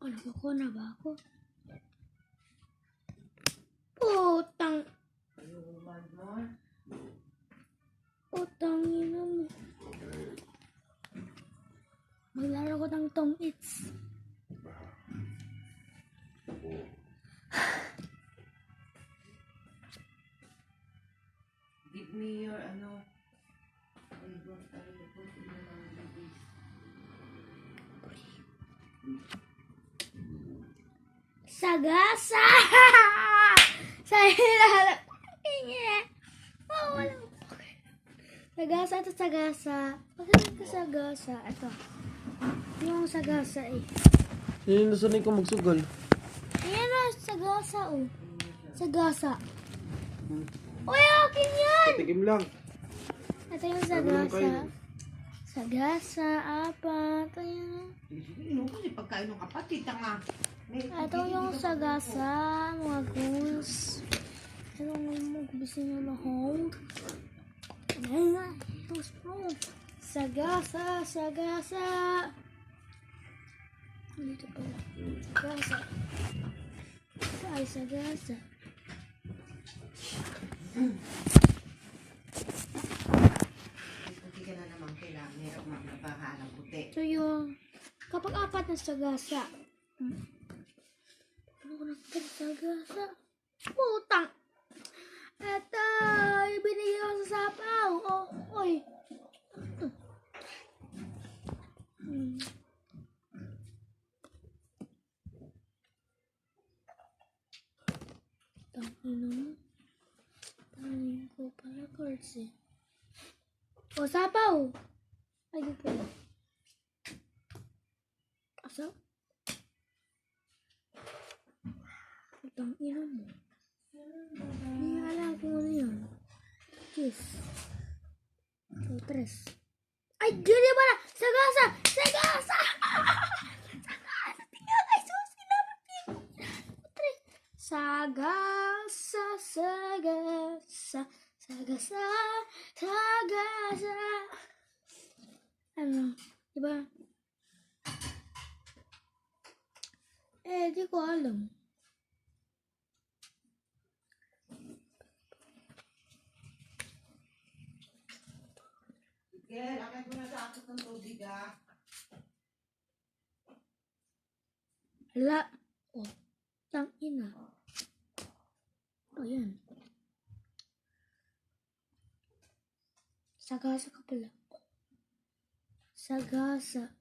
Ano ko na ba ako? Putang. Putang ina mo. Maglaro ko ng Tom Eats. Give me your Sagasa! Sa ilalim. Oh, wala. Sagasa ito, sagasa. Bakit ito sagasa? Ito. Yung sagasa eh. Sino nasanay ko magsugal? Ayan na, sagasa oh. Sagasa. Uy, akin yan! Tikim lang. Ito yung sagasa. Sagasa, apat. Ayan. Inom kasi pagkain ng kapatid, tanga. Ito yung sagasa, mga goons. Ito yung magbisi na lahat. Ayan nga, ito spoon. Sagasa, sagasa. Dito pala. Sagasa. Ay, sagasa. Hindi ka na naman kailangan. Meron magnabahalang puti. Ito yung, kapag apat na sagasa. Ano ko ng sagasa? Putang! Ito, ibinigay ko sa sapaw. Oh, oy. Tangina mo. Tangina ko pala cards eh. O, sapaw! Ay, di pala. Asa? Tangina mo. Hindi alam kung ano yun. Kiss. So, tres. Ay, gano'n pala! Sagasa! Sagasa! Sagasa! Tingnan kay Susi naman. Tres. Sagasa, sagasa, sagasa, sagasa. Ano? Diba? Di ko alam. Girl, akit mo na sa akin ng tubig, ah. Hala. Oh, tangina. Oh, yan. Sagasa ka pala. Sagasa.